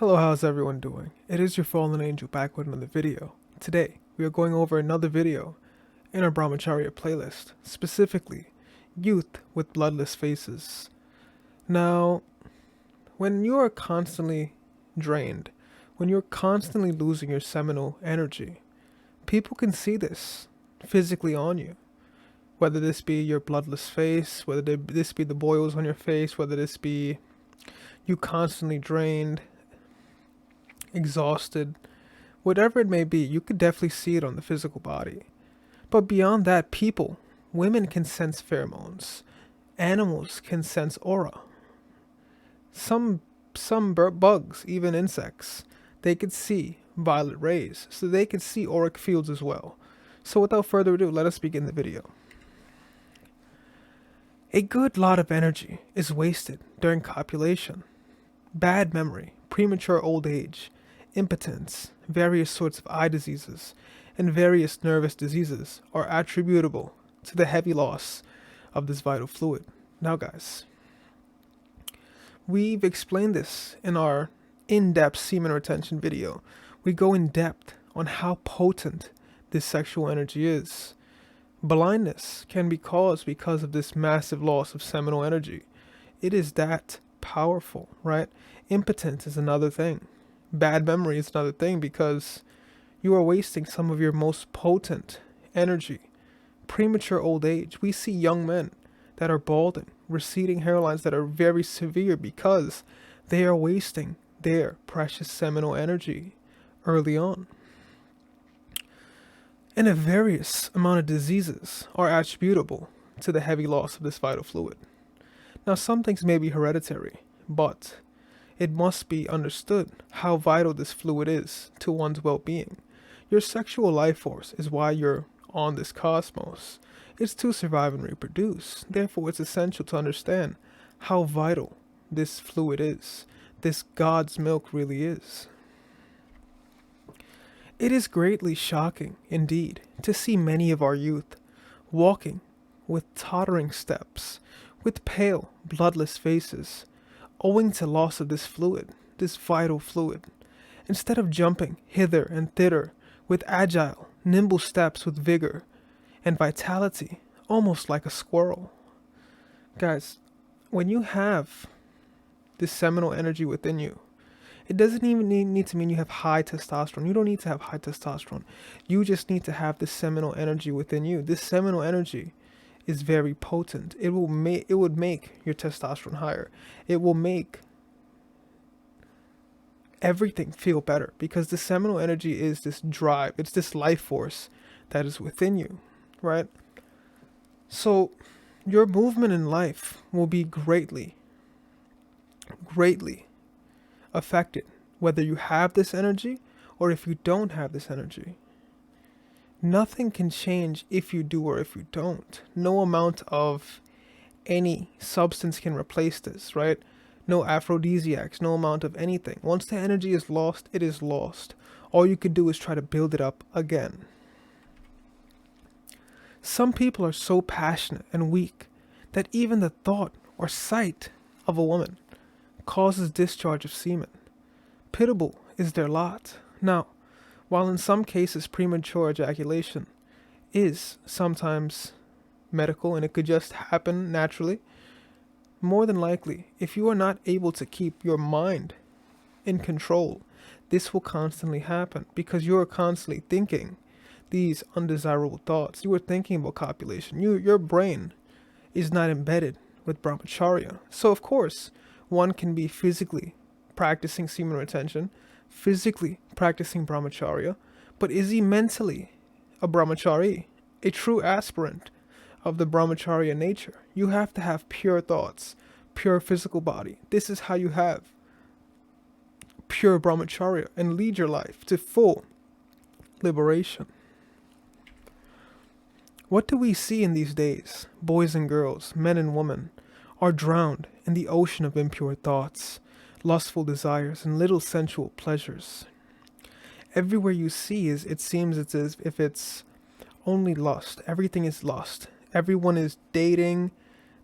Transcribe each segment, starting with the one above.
Hello, how's everyone doing? It is your fallen angel back with another video. Today, we are going over another video in our Brahmacharya playlist, specifically, Youth with Bloodless Faces. Now, when you are constantly drained, when you're constantly losing your seminal energy, people can see this physically on you. Whether this be your bloodless face, whether this be the boils on your face, whether this be you constantly drained, exhausted, whatever it may be, you could definitely see it on the physical body. But beyond that, women can sense pheromones. Animals can sense aura. Some bugs, even insects, they could see violet rays, so they could see auric fields as well. So without further ado, let us begin the video. A good lot of energy is wasted during copulation. Bad memory, premature old age, impotence, various sorts of eye diseases, and various nervous diseases are attributable to the heavy loss of this vital fluid. Now guys, we've explained this in our in-depth semen retention video. We go in depth on how potent this sexual energy is. Blindness can be caused because of this massive loss of seminal energy. It is that powerful, right? Impotence is another thing. Bad memory is another thing because you are wasting some of your most potent energy. Premature old age. We see young men that are balding, receding hairlines that are very severe because they are wasting their precious seminal energy early on. And a various amount of diseases are attributable to the heavy loss of this vital fluid. Now, some things may be hereditary, but it must be understood how vital this fluid is to one's well-being. Your sexual life force is why you're on this cosmos. It's to survive and reproduce. Therefore, it's essential to understand how vital this fluid is. This God's milk really is. It is greatly shocking, indeed, to see many of our youth walking with tottering steps, with pale, bloodless faces, owing to loss of this fluid, this vital fluid. Instead of jumping hither and thither with agile, nimble steps with vigor and vitality, almost like a squirrel. Guys, when you have this seminal energy within you, it doesn't even need to mean you have high testosterone. You don't need to have high testosterone. You just need to have this seminal energy within you. This seminal energy is very potent. It would make your testosterone higher. It will make everything feel better because the seminal energy is this drive. It's this life force that is within you, right? So your movement in life will be greatly affected whether you have this energy or if you don't have this energy. Nothing can change if you do or if you don't. No amount of any substance can replace this, right? No aphrodisiacs, no amount of anything. Once the energy is lost, it is lost. All you could do is try to build it up again. Some people are so passionate and weak that even the thought or sight of a woman causes discharge of semen. Pitiable is their lot. Now, while in some cases premature ejaculation is sometimes medical and it could just happen naturally, more than likely, if you are not able to keep your mind in control, this will constantly happen because you are constantly thinking these undesirable thoughts. You are thinking about copulation. Your brain is not embedded with Brahmacharya. So of course, one can be physically practicing semen retention, physically practicing Brahmacharya, but is he mentally a Brahmachari, a true aspirant of the Brahmacharya nature? You have to have pure thoughts, pure physical body. This is how you have pure Brahmacharya and lead your life to full liberation. What do we see in these days? Boys and girls, men and women, are drowned in the ocean of impure thoughts, lustful desires, and little sensual pleasures. Everywhere you see it seems as if it's only lust. Everything is lust. Everyone is dating.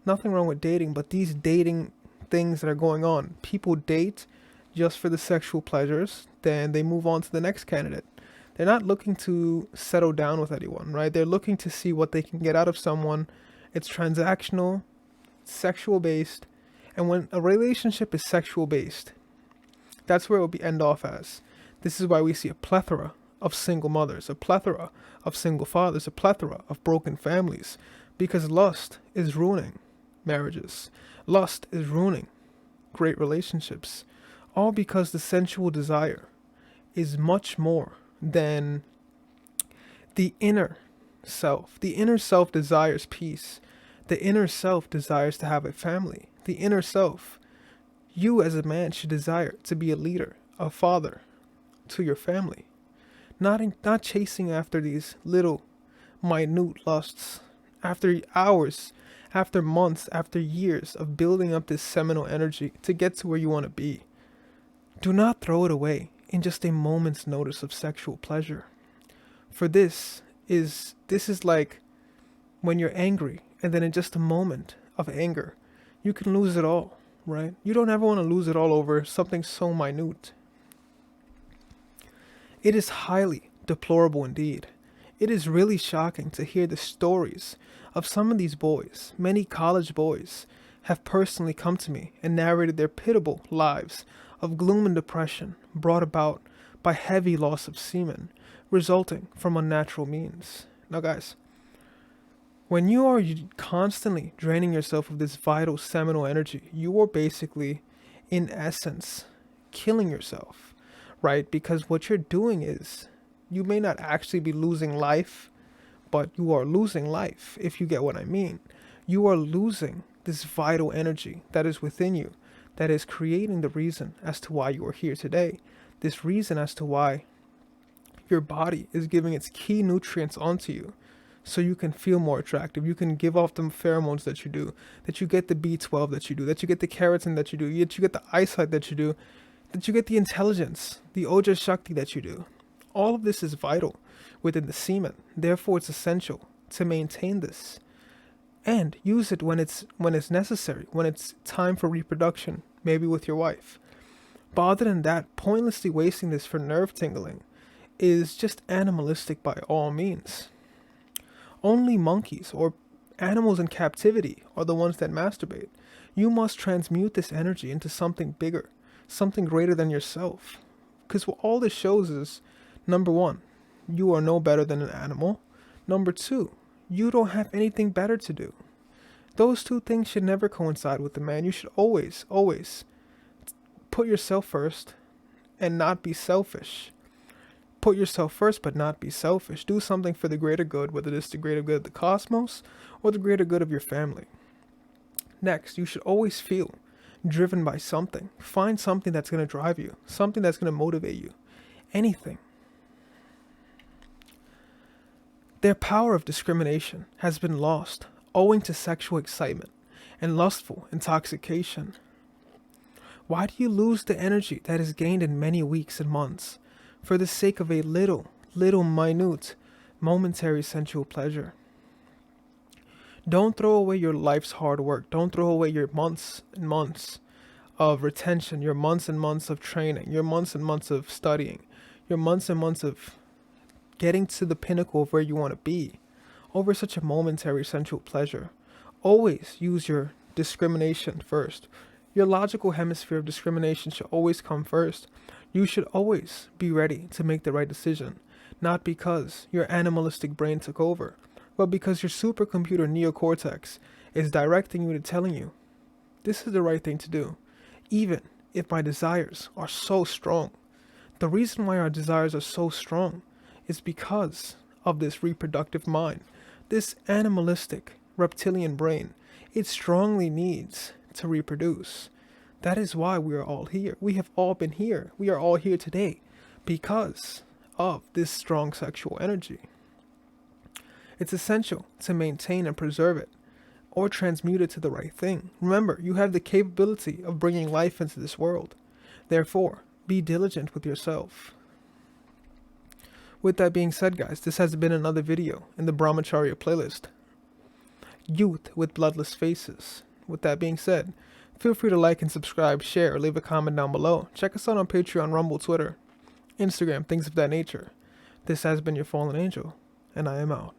Nothing wrong with dating, but these dating things that are going on. People date just for the sexual pleasures, then they move on to the next candidate. They're not looking to settle down with anyone, right? They're looking to see what they can get out of someone. It's transactional, sexual based, and when a relationship is sexual based, that's where it will be end off as. This is why we see a plethora of single mothers, a plethora of single fathers, a plethora of broken families, because lust is ruining marriages. Lust is ruining great relationships, all because the sensual desire is much more than the inner self. The inner self desires peace. The inner self desires to have a family. The inner self, you as a man should desire to be a leader, a father to your family. Not chasing after these little minute lusts. After hours, after months, after years of building up this seminal energy to get to where you want to be. Do not throw it away in just a moment's notice of sexual pleasure. For this is like when you're angry and then in just a moment of anger, you can lose it all, right? You don't ever want to lose it all over something so minute. It is highly deplorable indeed. It is really shocking to hear the stories of some of these boys. Many college boys have personally come to me and narrated their pitiable lives of gloom and depression brought about by heavy loss of semen resulting from unnatural means. Now guys, when you are constantly draining yourself of this vital seminal energy, you are basically, in essence, killing yourself, right? Because what you're doing is, you may not actually be losing life, but you are losing life, if you get what I mean. You are losing this vital energy that is within you, that is creating the reason as to why you are here today. This reason as to why your body is giving its key nutrients onto you so you can feel more attractive. You can give off the pheromones that you do, that you get the B12 that you do, that you get the keratin that you do, that you get the eyesight that you do, that you get the intelligence, the Oja Shakti that you do. All of this is vital within the semen. Therefore, it's essential to maintain this and use it when it's necessary, when it's time for reproduction, maybe with your wife. But other than that, pointlessly wasting this for nerve tingling is just animalistic by all means. Only monkeys or animals in captivity are the ones that masturbate. You must transmute this energy into something bigger, something greater than yourself. Because what all this shows is, number one, you are no better than an animal. Number two, you don't have anything better to do. Those two things should never coincide with the man. You should always put yourself first and not be selfish. Put yourself first but not be selfish. Do something for the greater good, whether it's the greater good of the cosmos or the greater good of your family. Next, you should always feel driven by something. Find something that's going to drive you, something that's going to motivate you. Anything. Their power of discrimination has been lost owing to sexual excitement and lustful intoxication. Why do you lose the energy that is gained in many weeks and months for the sake of a little, minute, momentary sensual pleasure? Don't throw away your life's hard work. Don't throw away your months and months of retention, your months and months of training, your months and months of studying, your months and months of getting to the pinnacle of where you want to be over such a momentary sensual pleasure. Always use your discrimination first. Your logical hemisphere of discrimination should always come first. You should always be ready to make the right decision, not because your animalistic brain took over, but because your supercomputer neocortex is directing you to telling you, this is the right thing to do, even if my desires are so strong. The reason why our desires are so strong is because of this reproductive mind, this animalistic reptilian brain. It strongly needs to reproduce. That is why we are all here. We have all been here. We are all here today because of this strong sexual energy. It's essential to maintain and preserve it or transmute it to the right thing. Remember, you have the capability of bringing life into this world. Therefore, be diligent with yourself. With that being said, guys, this has been another video in the Brahmacharya playlist. Youth with bloodless faces. With that being said, Feel free to like and subscribe, share, or leave a comment down below. Check us out on Patreon, Rumble, Twitter, Instagram, things of that nature. This has been your fallen angel, and I am out.